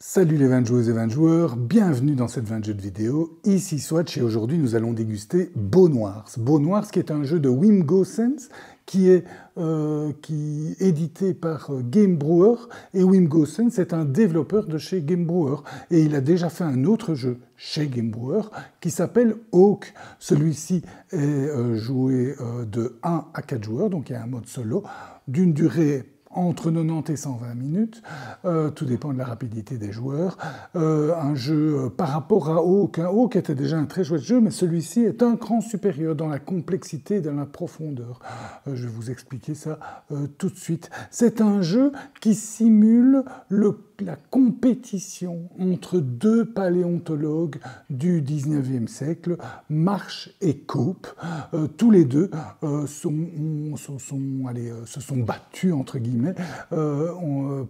Salut les 20 joueuses et 20 joueurs, bienvenue dans cette 20 jeux de vidéo. Ici Swatch et aujourd'hui nous allons déguster Beau Noirs. Beau Noirs qui est un jeu de Wim Goossens qui est édité par Game Brewer. Et Wim Goossens est un développeur de chez Game Brewer. Et il a déjà fait un autre jeu chez Game Brewer qui s'appelle Hawk. Celui-ci est joué de 1 à 4 joueurs, donc il y a un mode solo, d'une durée entre 90 et 120 minutes, tout dépend de la rapidité des joueurs. Un jeu par rapport à Hawk. Hawk était déjà un très chouette jeu, mais celui-ci est un cran supérieur dans la complexité et dans la profondeur. Je vais vous expliquer ça tout de suite. C'est un jeu qui simule la compétition entre deux paléontologues du 19e siècle, Marsh et Cope. Tous les deux se sont battus, entre guillemets,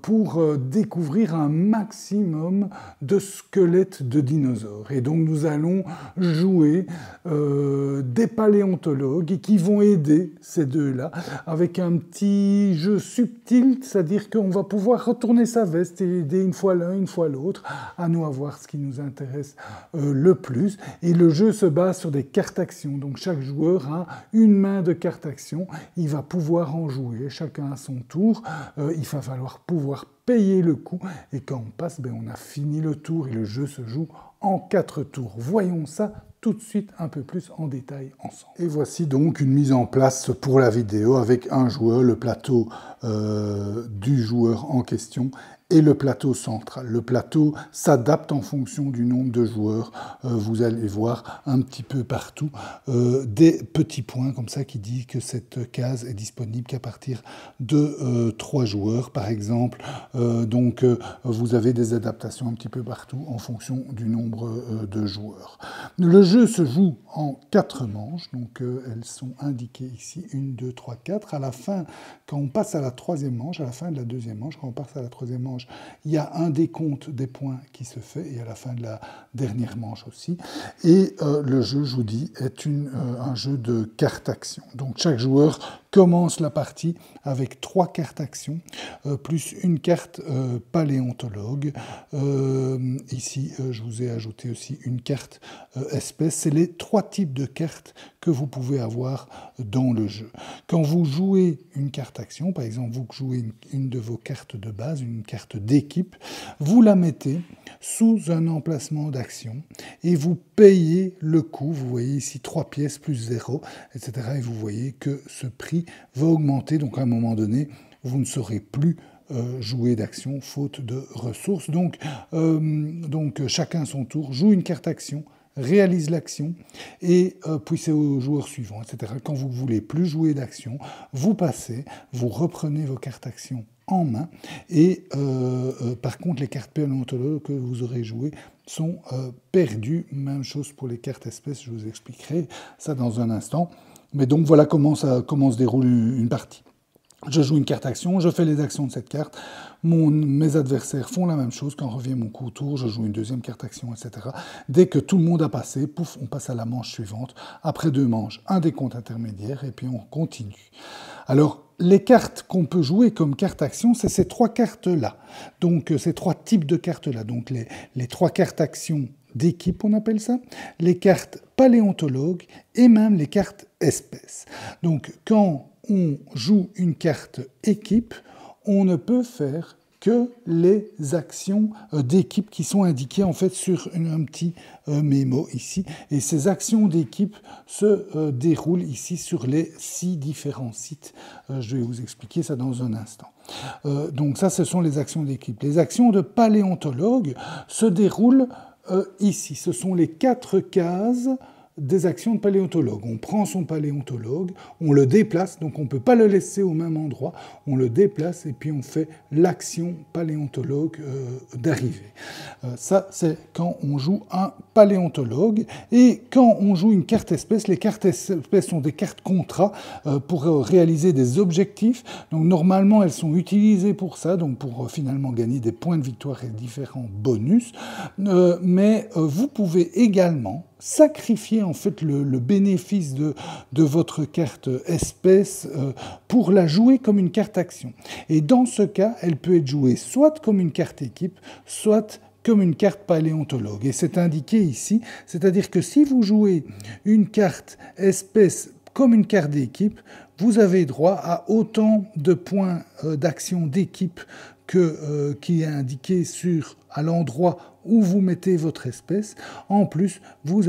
pour découvrir un maximum de squelettes de dinosaures. Et donc nous allons jouer des paléontologues qui vont aider ces deux-là avec un petit jeu subtil, c'est-à-dire qu'on va pouvoir retourner sa veste et aider une fois l'un, une fois l'autre, à nous avoir ce qui nous intéresse le plus. Et le jeu se base sur des cartes actions. Donc chaque joueur a une main de cartes actions. Il va pouvoir en jouer, chacun à son tour. Il va falloir pouvoir payer le coup. Et quand on passe, on a fini le tour et le jeu se joue en 4 tours. Voyons ça tout de suite un peu plus en détail ensemble. Et voici donc une mise en place pour la vidéo avec un joueur, le plateau du joueur en question et le plateau central. Le plateau s'adapte en fonction du nombre de joueurs. Vous allez voir un petit peu partout des petits points comme ça qui disent que cette case est disponible qu'à partir de 3 joueurs, par exemple. Donc vous avez des adaptations un petit peu partout en fonction du nombre de joueurs. Le jeu se joue en 4 manches, donc elles sont indiquées ici, 1, 2, 3, 4. À la fin, quand on passe à la 3e manche, à la fin de la 2e manche, quand on passe à la 3e manche, il y a un décompte des points qui se fait, et à la fin de la dernière manche aussi. Et le jeu, je vous dis, est un jeu de cartes actions. Donc chaque joueur commence la partie avec 3 cartes actions, plus une carte paléontologue. Ici, je vous ai ajouté aussi une carte espèce. C'est les 3 types de cartes que vous pouvez avoir dans le jeu. Quand vous jouez une carte action, par exemple, vous jouez une de vos cartes de base, une carte d'équipe, vous la mettez sous un emplacement d'action et vous payez le coût. Vous voyez ici 3 pièces plus 0, etc. Et vous voyez que ce prix va augmenter. Donc à un moment donné, vous ne saurez plus jouer d'action faute de ressources. Donc chacun son tour joue une carte action, réalise l'action, et puis c'est au joueur suivant, etc. Quand vous ne voulez plus jouer d'action, vous passez, vous reprenez vos cartes actions en main, et par contre les cartes paléontologues que vous aurez jouées sont perdues. Même chose pour les cartes espèces, je vous expliquerai ça dans un instant. Mais donc voilà comment se déroule une partie. Je joue une carte action, je fais les actions de cette carte, mes adversaires font la même chose, quand revient mon tour, je joue une deuxième carte action, etc. Dès que tout le monde a passé, pouf, on passe à la manche suivante. Après 2 manches, un décompte intermédiaire, et puis on continue. Alors, les cartes qu'on peut jouer comme carte action, c'est ces 3 cartes-là. Donc, ces 3 types de cartes-là. Donc, les 3 cartes action d'équipe, on appelle ça, les cartes paléontologues et même les cartes espèces. Donc, quand on joue une carte équipe, on ne peut faire que les actions d'équipe qui sont indiquées en fait sur un petit mémo ici. Et ces actions d'équipe se déroulent ici sur les 6 différents sites. Je vais vous expliquer ça dans un instant. Donc ça, ce sont les actions d'équipe. Les actions de paléontologue se déroulent ici. Ce sont les 4 cases des actions de paléontologue. On prend son paléontologue, on le déplace, donc on ne peut pas le laisser au même endroit, on le déplace et puis on fait l'action paléontologue d'arrivée. Ça, c'est quand on joue un paléontologue. Et quand on joue une carte espèce, les cartes espèces sont des cartes contrat pour réaliser des objectifs. Donc normalement, elles sont utilisées pour ça, donc pour finalement gagner des points de victoire et différents bonus. Mais vous pouvez également sacrifier en fait le bénéfice de votre carte espèce pour la jouer comme une carte action. Et dans ce cas, elle peut être jouée soit comme une carte équipe, soit comme une carte paléontologue. Et c'est indiqué ici, c'est-à-dire que si vous jouez une carte espèce comme une carte d'équipe, vous avez droit à autant de points d'action d'équipe qui est indiqué à l'endroit où vous mettez votre espèce. En plus, vous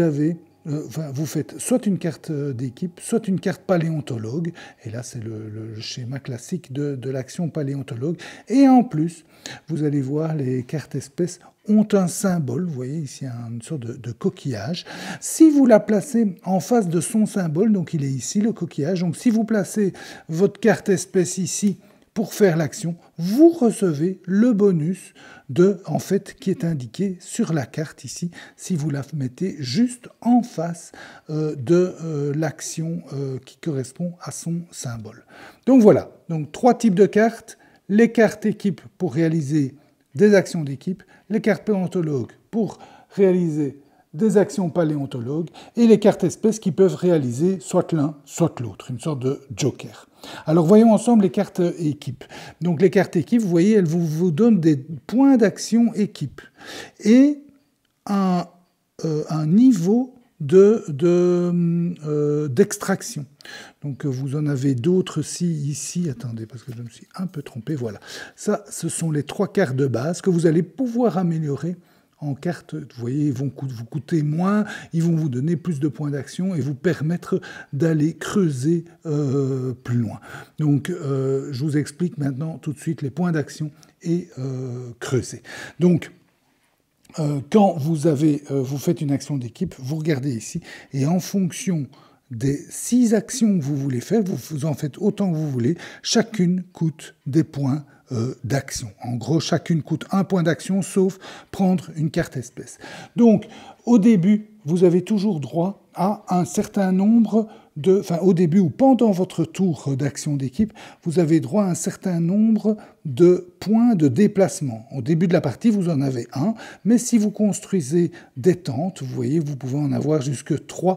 faites soit une carte d'équipe, soit une carte paléontologue. Et là, c'est le schéma classique de l'action paléontologue. Et en plus, vous allez voir, les cartes espèces ont un symbole. Vous voyez ici une sorte de coquillage. Si vous la placez en face de son symbole, donc il est ici le coquillage, donc si vous placez votre carte espèce ici pour faire l'action, vous recevez le bonus qui est indiqué sur la carte ici, si vous la mettez juste en face de l'action qui correspond à son symbole. Donc voilà, donc 3 types de cartes, les cartes équipe pour réaliser des actions d'équipe, les cartes paléontologues pour réaliser des actions paléontologues et les cartes espèces qui peuvent réaliser soit l'un, soit l'autre, une sorte de joker. Alors voyons ensemble les cartes équipe. Donc les cartes équipe, vous voyez, elles vous donnent des points d'action équipe et un niveau d'extraction. Donc vous en avez d'autres ici, attendez, parce que je me suis un peu trompé, voilà. Ça, ce sont les 3 cartes de base que vous allez pouvoir améliorer en cartes. Vous voyez, ils vont vous coûter moins, ils vont vous donner plus de points d'action et vous permettre d'aller creuser plus loin. Donc je vous explique maintenant tout de suite les points d'action et creuser. Donc quand vous faites une action d'équipe, vous regardez ici, et en fonction des 6 actions que vous voulez faire, vous en faites autant que vous voulez, chacune coûte des points d'action. En gros, chacune coûte 1 point d'action, sauf prendre une carte espèce. Donc, au début, vous avez toujours droit à un certain nombre au début ou pendant votre tour d'action d'équipe, vous avez droit à un certain nombre de points de déplacement. Au début de la partie, vous en avez 1, mais si vous construisez des tentes, vous voyez, vous pouvez en avoir jusque 3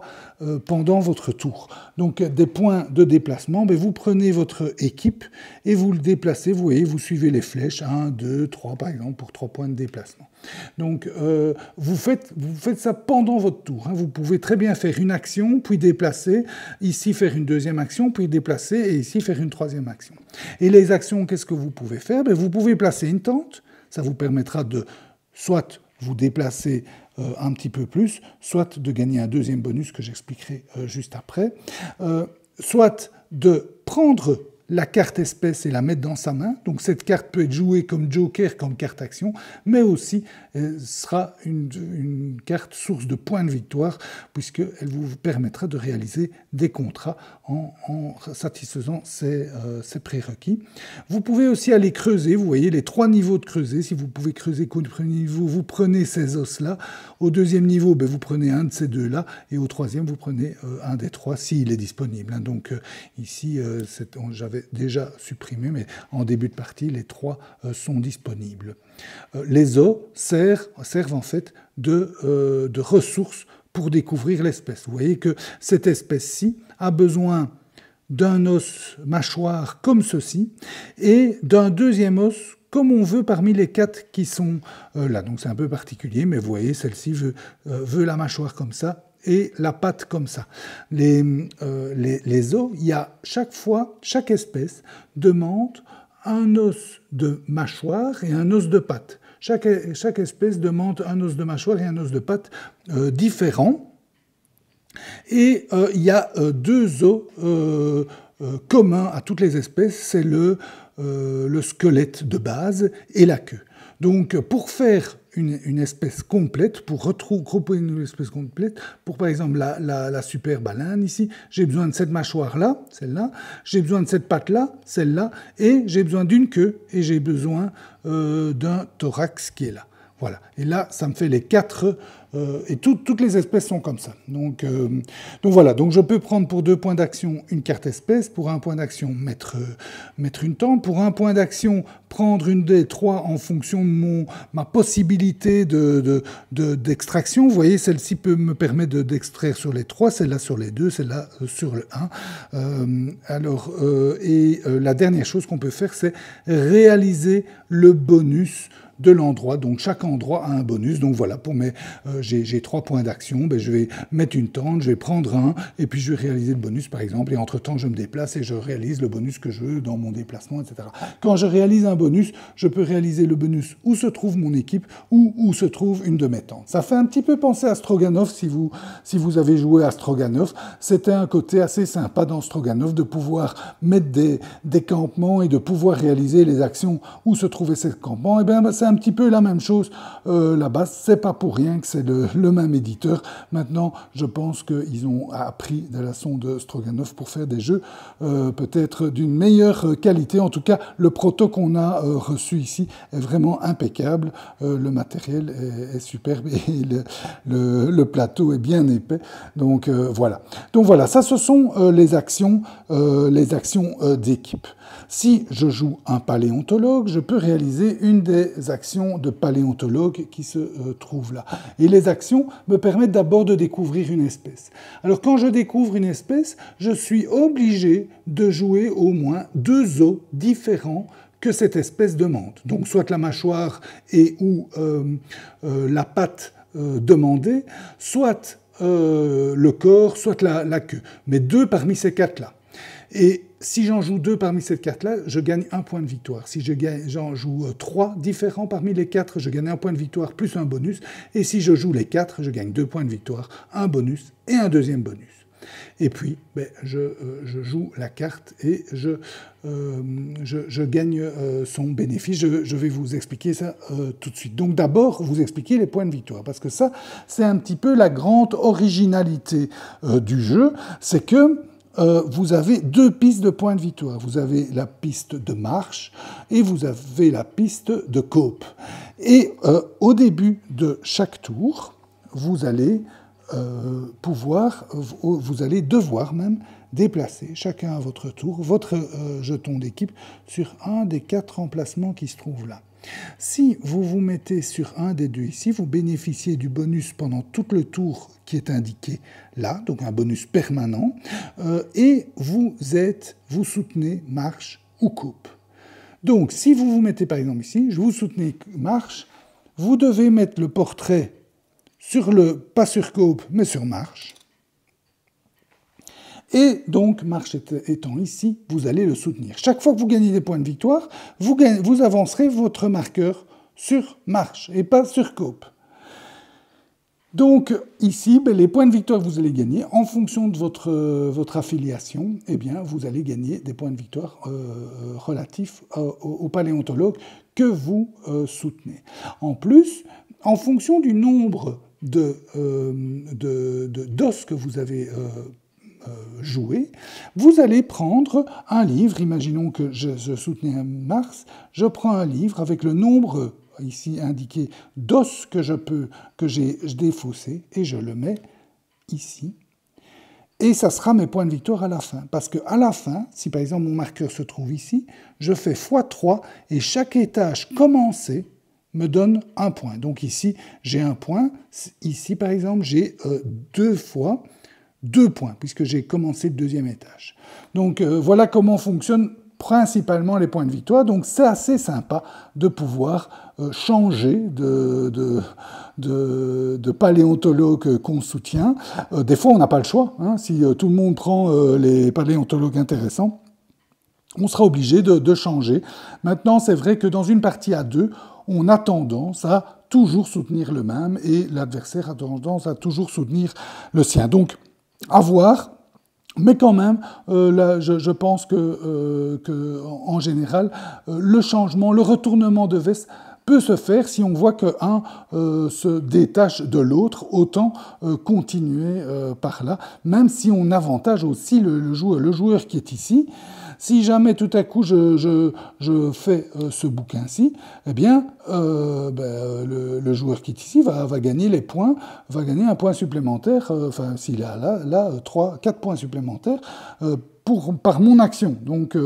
pendant votre tour. Donc des points de déplacement, vous prenez votre équipe et vous le déplacez, vous voyez, vous suivez les flèches, 1, 2, 3 par exemple, pour 3 points de déplacement. Donc vous faites ça pendant votre tour. Vous pouvez très bien faire une action, puis déplacer, ici faire une deuxième action, puis déplacer, et ici faire une troisième action. Et les actions, qu'est-ce que vous pouvez faire? Vous pouvez placer une tente, ça vous permettra de soit vous déplacer un petit peu plus, soit de gagner un deuxième bonus que j'expliquerai juste après, soit de prendre la carte espèce et la mettre dans sa main. Donc cette carte peut être jouée comme joker, comme carte action, mais aussi sera une carte source de points de victoire, puisqu'elle vous permettra de réaliser des contrats en satisfaisant ces prérequis. Vous pouvez aussi aller creuser, vous voyez les 3 niveaux de creuser. Si vous pouvez creuser qu'au premier niveau, vous prenez ces os-là. Au deuxième niveau, vous prenez un de ces 2-là, et au troisième, vous prenez un des 3 s'il est disponible. Donc ici, j'avais déjà supprimé, mais en début de partie, les 3 sont disponibles. Les os servent en fait de ressources pour découvrir l'espèce. Vous voyez que cette espèce-ci a besoin d'un os mâchoire comme ceci et d'un deuxième os comme on veut parmi les 4 qui sont là. Donc c'est un peu particulier, mais vous voyez, celle-ci veut la mâchoire comme ça et la patte comme ça. Les os, il y a chaque espèce demande un os de mâchoire et un os de patte. Chaque espèce demande un os de mâchoire et un os de patte différents. Et il y a 2 os communs à toutes les espèces, c'est le squelette de base et la queue. Donc pour faire une espèce complète, pour regrouper une espèce complète, pour par exemple la super baleine ici, j'ai besoin de cette mâchoire-là, celle-là, j'ai besoin de cette patte-là, celle-là, et j'ai besoin d'une queue, et j'ai besoin d'un thorax qui est là. Voilà. Et là, ça me fait les 4... et toutes les espèces sont comme ça. Donc voilà. Donc je peux prendre pour 2 points d'action une carte espèce, pour 1 point d'action mettre une tente, pour 1 point d'action prendre une des 3 en fonction de ma possibilité d'extraction. Vous voyez, celle-ci me permet d'extraire sur les 3, celle-là sur les 2, celle-là sur le 1. La dernière chose qu'on peut faire, c'est réaliser le bonus de l'endroit. Donc chaque endroit a un bonus. Donc voilà, pour j'ai 3 points d'action, ben, je vais mettre une tente, je vais prendre un, et puis je vais réaliser le bonus par exemple, et entre-temps je me déplace et je réalise le bonus que je veux dans mon déplacement, etc. Quand je réalise un bonus, je peux réaliser le bonus où se trouve mon équipe ou où se trouve une de mes tentes. Ça fait un petit peu penser à Stroganov si vous avez joué à Stroganov. C'était un côté assez sympa dans Stroganov de pouvoir mettre des campements et de pouvoir réaliser les actions où se trouvaient ces campements. Et bien c'est un petit peu la même chose là-bas. C'est pas pour rien que c'est le même éditeur. Maintenant, je pense qu'ils ont appris des leçons de Stroganov pour faire des jeux peut-être d'une meilleure qualité. En tout cas, le proto qu'on a reçu ici est vraiment impeccable. Le matériel est superbe et le plateau est bien épais. Donc voilà. Donc voilà, ça ce sont les actions d'équipe. Si je joue un paléontologue, je peux réaliser une des actions de paléontologue qui se trouve là. Et les actions me permettent d'abord de découvrir une espèce. Alors quand je découvre une espèce, je suis obligé de jouer au moins 2 os différents que cette espèce demande. Donc soit la mâchoire et ou la patte demandée, soit le corps, soit la queue. Mais 2 parmi ces 4-là. Et si j'en joue 2 parmi ces 4-là, je gagne 1 point de victoire. Si j'en joue 3 différents parmi les 4, je gagne 1 point de victoire plus un bonus. Et si je joue les 4, je gagne 2 points de victoire, un bonus et un deuxième bonus. Et puis, je joue la carte et je gagne son bénéfice. Je vais vous expliquer ça tout de suite. Donc d'abord, vous expliquer les points de victoire, parce que ça, c'est un petit peu la grande originalité du jeu, c'est que vous avez 2 pistes de points de victoire. Vous avez la piste de marche et vous avez la piste de cope. Et au début de chaque tour, vous allez vous allez devoir même déplacer, chacun à votre tour, votre jeton d'équipe sur un des 4 emplacements qui se trouvent là. Si vous vous mettez sur un des 2 ici, vous bénéficiez du bonus pendant tout le tour qui est indiqué là, donc un bonus permanent, et vous soutenez marche ou coupe. Donc si vous vous mettez par exemple ici, vous soutenez marche, vous devez mettre le portrait pas sur coupe, mais sur marche. Et donc, marche étant ici, vous allez le soutenir. Chaque fois que vous gagnez des points de victoire, vous avancerez votre marqueur sur marche et pas sur coupe. Donc ici, les points de victoire que vous allez gagner, en fonction de votre affiliation, eh bien, vous allez gagner des points de victoire relatifs au paléontologue que vous soutenez. En plus, en fonction du nombre d'os que vous avez joué, vous allez prendre un livre. Imaginons que je soutenais un Mars, je prends un livre avec le nombre ici indiqué d'os que j'ai défaussé et je le mets ici. Et ça sera mes points de victoire à la fin. Parce qu'à la fin, si par exemple mon marqueur se trouve ici, je fais x3 et chaque étage commencé me donne 1 point. Donc ici, j'ai 1 point. Ici, par exemple, j'ai 2 fois 2 points, puisque j'ai commencé le 2e étage. Donc voilà comment fonctionnent principalement les points de victoire. Donc c'est assez sympa de pouvoir changer de paléontologue qu'on soutient. Des fois, on n'a pas le choix. Hein. Si tout le monde prend les paléontologues intéressants, on sera obligé de changer. Maintenant, c'est vrai que dans une partie à 2, on a tendance à toujours soutenir le même et l'adversaire a tendance à toujours soutenir le sien. Donc, à voir. Mais quand même, là, je pense que en général, le changement, le retournement de veste peut se faire si on voit qu'un se détache de l'autre, autant continuer par là, même si on avantage aussi le joueur qui est ici. Si jamais tout à coup je fais ce bouquin-ci, eh bien le joueur qui est ici va gagner les points, va gagner un point supplémentaire, enfin s'il a là 4 points supplémentaires par mon action. Donc,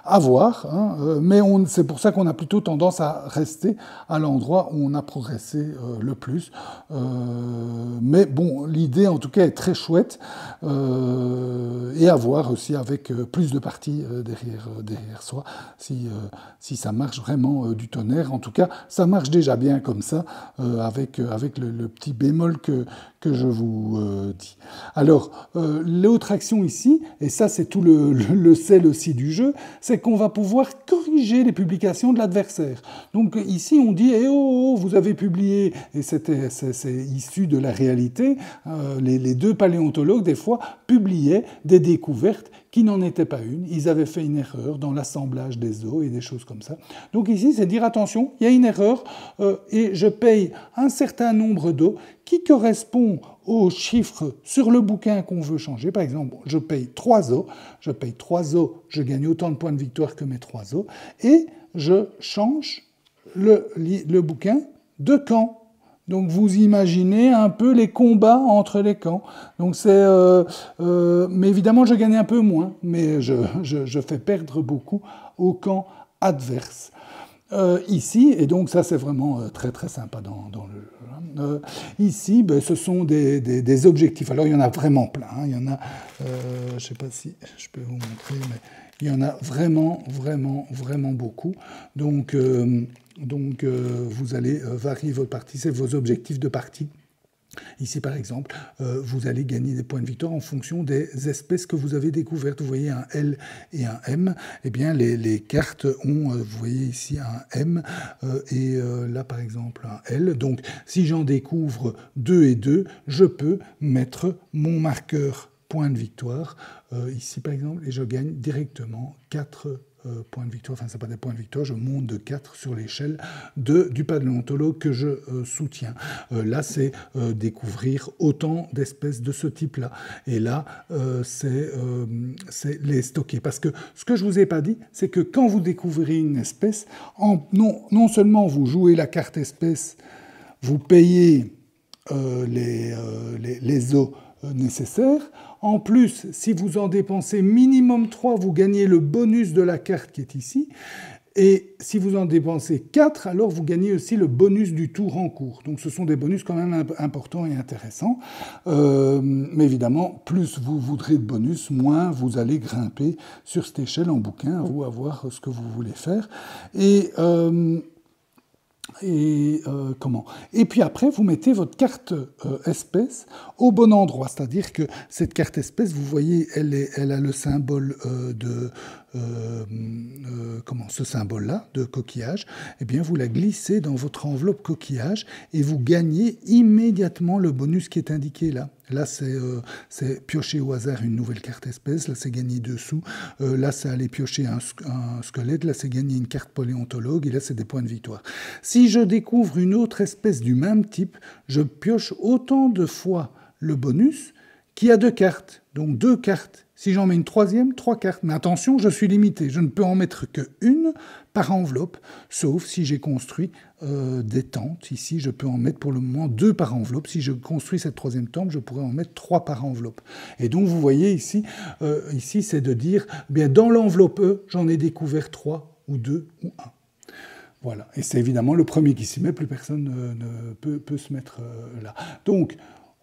à voir, hein, mais c'est pour ça qu'on a plutôt tendance à rester à l'endroit où on a progressé le plus. Mais bon, l'idée, en tout cas, est très chouette, et à voir aussi avec plus de parties derrière soi, si ça marche vraiment du tonnerre. En tout cas, ça marche déjà bien comme ça, avec le petit bémol que je vous dis. Alors, l'autre action ici, et ça c'est tout le sel aussi du jeu, c'est qu'on va pouvoir corriger les publications de l'adversaire. Donc ici on dit, vous avez publié, et c'est issu de la réalité, les deux paléontologues des fois publiaient des découvertes qui n'en étaient pas une. Ils avaient fait une erreur dans l'assemblage des os et des choses comme ça. Donc ici, c'est dire, attention, il y a une erreur et je paye un certain nombre d'os qui correspond au chiffre sur le bouquin qu'on veut changer. Par exemple, je paye 3 os, je gagne autant de points de victoire que mes 3 os, et je change le bouquin de camp. Donc vous imaginez un peu les combats entre les camps. Donc mais évidemment je gagne un peu moins, mais je fais perdre beaucoup au camp adverse. Ici, et donc ça c'est vraiment très très sympa dans le jeu. Ici, ce sont des objectifs. Alors il y en a vraiment plein. Hein. Il y en a, je ne sais pas si je peux vous montrer, mais il y en a vraiment beaucoup. Donc vous allez varier votre partie, c'est vos objectifs de partie. Ici, par exemple, vous allez gagner des points de victoire en fonction des espèces que vous avez découvertes. Vous voyez un L et un M. Eh bien, les cartes ont, vous voyez ici un M et là, par exemple, un L. Donc, si j'en découvre 2 et 2, je peux mettre mon marqueur point de victoire ici, par exemple, et je gagne directement 4 points de victoire, enfin c'est pas des points de victoire, je monte de 4 sur l'échelle du paléontologue que je soutiens. Là c'est découvrir autant d'espèces de ce type-là. Et là c'est les stocker. Parce que ce que je vous ai pas dit, c'est que quand vous découvrez une espèce, non seulement vous jouez la carte espèce, vous payez les os nécessaires. En plus, si vous en dépensez minimum 3, vous gagnez le bonus de la carte qui est ici. Et si vous en dépensez 4, alors vous gagnez aussi le bonus du tour en cours. Donc ce sont des bonus quand même importants et intéressants. Mais évidemment, plus vous voudrez de bonus, moins vous allez grimper sur cette échelle en bouquin, vous à voir ce que vous voulez faire. Et puis après, vous mettez votre carte espèce au bon endroit. C'est-à-dire que cette carte espèce, vous voyez, elle a le symbole ce symbole-là de coquillage. Eh bien, vous la glissez dans votre enveloppe coquillage et vous gagnez immédiatement le bonus qui est indiqué là. Là, c'est piocher au hasard une nouvelle carte espèce. Là, c'est gagner 2 sous. Là, c'est aller piocher un squelette. Là, c'est gagner une carte paléontologue. Et là, c'est des points de victoire. Si je découvre une autre espèce du même type, je pioche autant de fois le bonus qu'il y a 2 cartes. Donc 2 cartes. Si j'en mets une troisième, 3 cartes. Mais attention, je suis limité. Je ne peux en mettre qu'une par enveloppe, sauf si j'ai construit des tentes. Ici, je peux en mettre pour le moment 2 par enveloppe. Si je construis cette troisième tente, je pourrais en mettre 3 par enveloppe. Et donc, vous voyez ici, c'est de dire, bien dans l'enveloppe E, j'en ai découvert 3 ou 2 ou 1. Voilà. Et c'est évidemment le premier qui s'y met, plus personne ne peut se mettre là. Donc,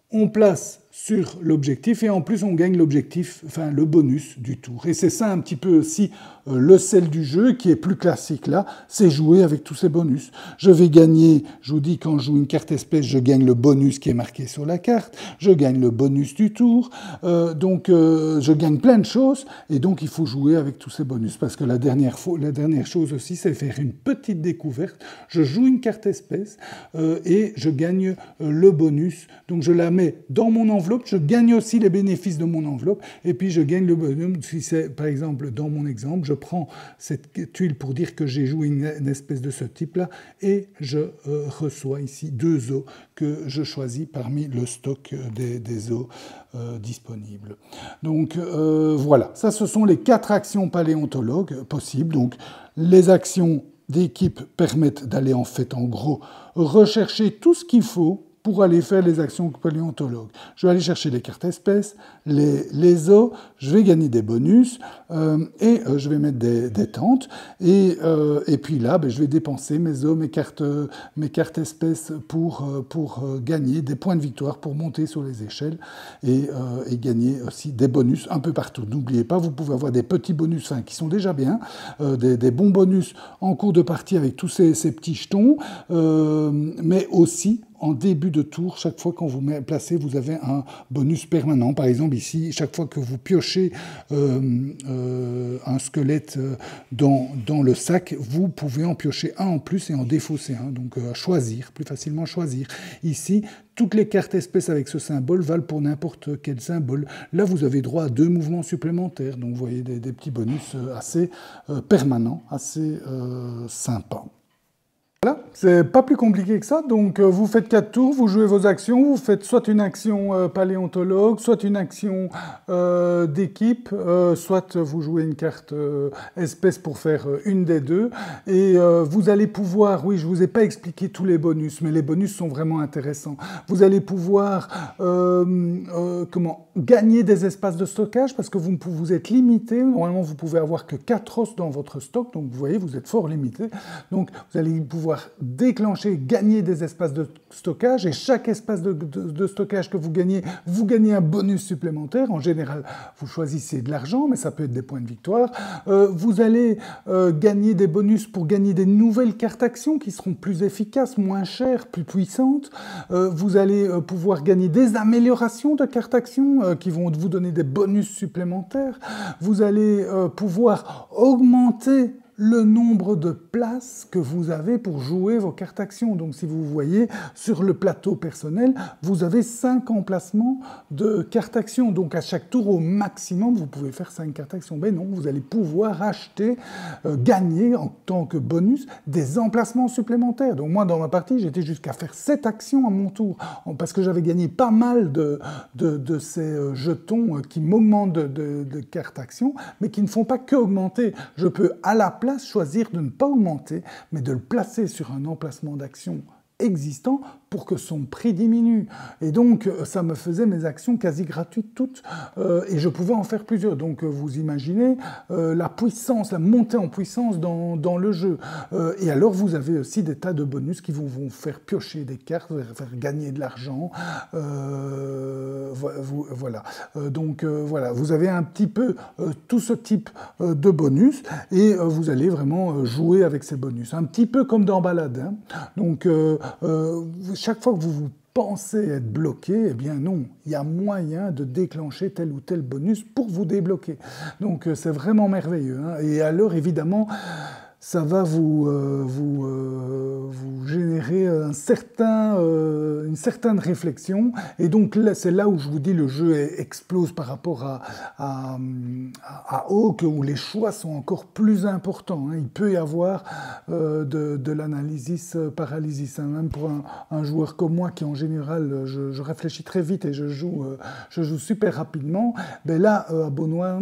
on place sur l'objectif et en plus on gagne l'objectif, enfin le bonus du tour. Et c'est ça un petit peu aussi le sel du jeu qui est plus classique là, c'est jouer avec tous ces bonus. Je vais gagner, je vous dis quand je joue une carte espèce, je gagne le bonus qui est marqué sur la carte, je gagne le bonus du tour, donc je gagne plein de choses et donc il faut jouer avec tous ces bonus parce que la dernière chose aussi c'est faire une petite découverte. Je joue une carte espèce et je gagne le bonus, donc je la mets dans mon enveloppe, je gagne aussi les bénéfices de mon enveloppe, et puis je gagne le bonus, si c'est, par exemple, dans mon exemple, je prends cette tuile pour dire que j'ai joué une espèce de ce type-là, et je reçois ici 2 os que je choisis parmi le stock des os disponibles. Donc voilà, ça ce sont les 4 actions paléontologues possibles. Donc les actions d'équipe permettent d'aller en fait, en gros, rechercher tout ce qu'il faut pour aller faire les actions paléontologues. Je vais aller chercher les cartes espèces, les os, je vais gagner des bonus et je vais mettre des tentes. Et puis là, je vais dépenser mes os, mes cartes espèces pour gagner des points de victoire, pour monter sur les échelles et gagner aussi des bonus un peu partout. N'oubliez pas, vous pouvez avoir des petits bonus qui sont déjà bien, des bons bonus en cours de partie avec tous ces petits jetons, mais aussi en début de tour, chaque fois quand vous placez, vous avez un bonus permanent. Par exemple, ici, chaque fois que vous piochez un squelette dans le sac, vous pouvez en piocher un en plus et en défausser un. Donc, choisir, plus facilement choisir. Ici, toutes les cartes espèces avec ce symbole valent pour n'importe quel symbole. Là, vous avez droit à 2 mouvements supplémentaires. Donc, vous voyez des petits bonus assez permanents, assez sympas. Voilà, c'est pas plus compliqué que ça. Donc, vous faites 4 tours, vous jouez vos actions, vous faites soit une action paléontologue, soit une action d'équipe, soit vous jouez une carte espèce pour faire une des deux. Et vous allez pouvoir, oui, je vous ai pas expliqué tous les bonus, mais les bonus sont vraiment intéressants. Vous allez pouvoir gagner des espaces de stockage parce que vous êtes limité. Normalement, vous pouvez avoir que 4 os dans votre stock. Donc, vous voyez, vous êtes fort limité. Donc, vous allez pouvoir déclencher, gagner des espaces de stockage, et chaque espace de stockage que vous gagnez un bonus supplémentaire. En général, vous choisissez de l'argent, mais ça peut être des points de victoire. Vous allez gagner des bonus pour gagner des nouvelles cartes actions qui seront plus efficaces, moins chères, plus puissantes. Vous allez pouvoir gagner des améliorations de cartes actions qui vont vous donner des bonus supplémentaires. Vous allez pouvoir augmenter le nombre de places que vous avez pour jouer vos cartes actions. Donc si vous voyez sur le plateau personnel, vous avez 5 emplacements de cartes actions. Donc à chaque tour au maximum, vous pouvez faire 5 cartes actions. Mais non, vous allez pouvoir acheter, gagner en tant que bonus des emplacements supplémentaires. Donc moi dans ma partie, j'étais jusqu'à faire 7 actions à mon tour, parce que j'avais gagné pas mal de ces jetons qui m'augmentent de cartes actions, mais qui ne font pas que augmenter. Je peux à la place choisir de ne pas augmenter, mais de le placer sur un emplacement d'action existant pour que son prix diminue. Et donc, ça me faisait mes actions quasi gratuites toutes, et je pouvais en faire plusieurs. Donc, vous imaginez la puissance, la montée en puissance dans le jeu. Et alors, vous avez aussi des tas de bonus qui vont faire piocher des cartes, faire gagner de l'argent. Voilà. Donc, voilà, vous avez un petit peu tout ce type de bonus, et vous allez vraiment jouer avec ces bonus. Un petit peu comme dans Baladin. Donc, chaque fois que vous pensez être bloqué, eh bien non, il y a moyen de déclencher tel ou tel bonus pour vous débloquer. Donc c'est vraiment merveilleux. Et alors évidemment, ça va vous générer une certaine réflexion. Et donc c'est là où je vous dis le jeu explose par rapport à Hawk, où les choix sont encore plus importants. Il peut y avoir de l'analysis paralysis. Même pour un joueur comme moi qui en général, je réfléchis très vite et je joue super rapidement. Mais là, à Beau Noir,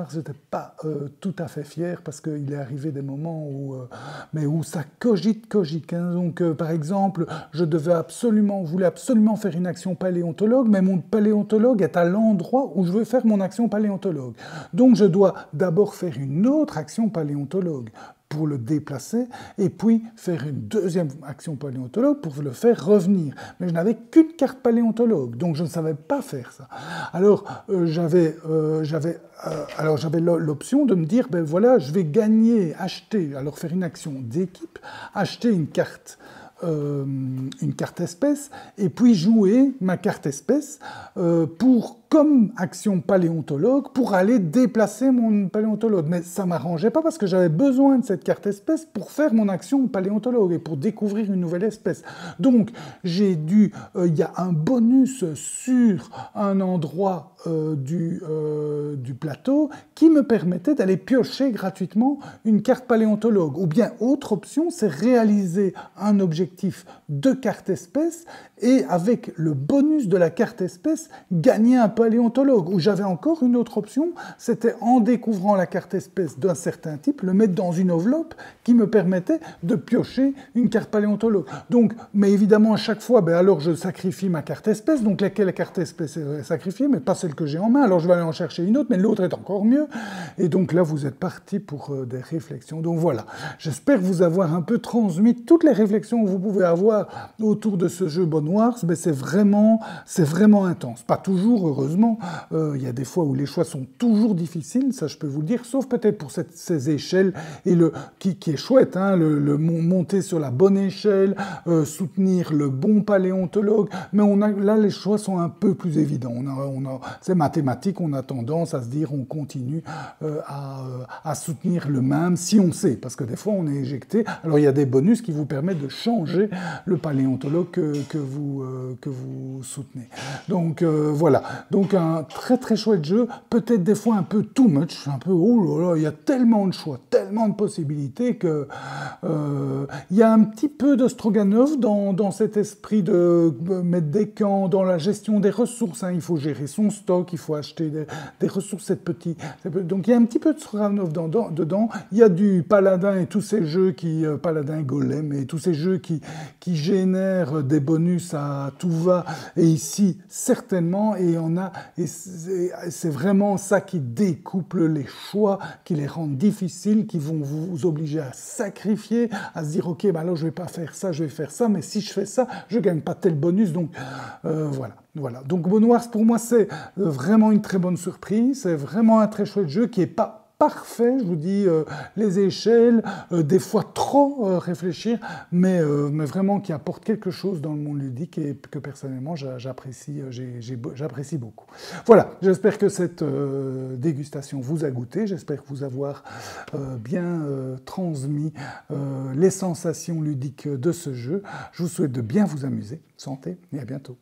je n'étais pas tout à fait fier parce qu'il est arrivé des moments où ça cogite. Donc, par exemple, je voulais absolument faire une action paléontologue, mais mon paléontologue est à l'endroit où je veux faire mon action paléontologue. Donc, je dois d'abord faire une autre action paléontologue pour le déplacer, et puis faire une deuxième action paléontologue pour le faire revenir. Mais je n'avais qu'une carte paléontologue, donc je ne savais pas faire ça. Alors, j'avais l'option de me dire, ben voilà, je vais acheter, alors faire une action d'équipe, acheter une carte espèce, et puis jouer ma carte espèce comme action paléontologue pour aller déplacer mon paléontologue. Mais ça ne m'arrangeait pas parce que j'avais besoin de cette carte espèce pour faire mon action paléontologue et pour découvrir une nouvelle espèce. Donc, il y a un bonus sur un endroit du plateau qui me permettait d'aller piocher gratuitement une carte paléontologue. Ou bien, autre option, c'est réaliser un objectif de carte espèce et avec le bonus de la carte espèce, gagner un paléontologue. Ou j'avais encore une autre option, c'était en découvrant la carte espèce d'un certain type, le mettre dans une enveloppe qui me permettait de piocher une carte paléontologue. Donc, mais évidemment, à chaque fois, alors je sacrifie ma carte espèce, donc laquelle carte espèce est sacrifiée, mais pas celle que j'ai en main, alors je vais aller en chercher une autre, mais l'autre est encore mieux. Et donc là, vous êtes parti pour des réflexions. Donc voilà, j'espère vous avoir un peu transmis toutes les réflexions que vous pouvez avoir autour de ce jeu Bone Wars, mais c'est vraiment intense. Pas toujours, heureusement, il y a des fois où les choix sont toujours difficiles, ça je peux vous le dire, sauf peut-être pour ces échelles, et qui est chouette, hein, le monter sur la bonne échelle, soutenir le bon paléontologue, mais là les choix sont un peu plus évidents. C'est mathématique, on a tendance à se dire on continue à soutenir le même si on sait, parce que des fois on est éjecté. Alors il y a des bonus qui vous permettent de changer le paléontologue que vous soutenez. Donc voilà, donc un très très chouette jeu, peut-être des fois un peu too much, un peu oh là là, il y a tellement de choix, tellement de possibilités que il y a un petit peu de Stroganov dans cet esprit de mettre des camps, dans la gestion des ressources, hein. Il faut gérer son stock, il faut acheter des ressources, donc il y a un petit peu de Stroganov dedans, il y a du Paladin et tous ces jeux Paladin Golem et tous ces jeux qui génèrent des bonus à tout va, et ici certainement, et c'est vraiment ça qui découple les choix, qui les rend difficiles, qui vont vous obliger à sacrifier, à se dire ok, là je vais pas faire ça, je vais faire ça, mais si je fais ça, je gagne pas tel bonus, donc voilà. Donc Bone Wars pour moi c'est vraiment une très bonne surprise, c'est vraiment un très chouette jeu qui est pas parfait, je vous dis, les échelles, des fois trop réfléchir, mais vraiment qui apporte quelque chose dans le monde ludique et que personnellement j'apprécie beaucoup. Voilà, j'espère que cette dégustation vous a goûté, j'espère vous avoir bien transmis les sensations ludiques de ce jeu. Je vous souhaite de bien vous amuser. Santé et à bientôt.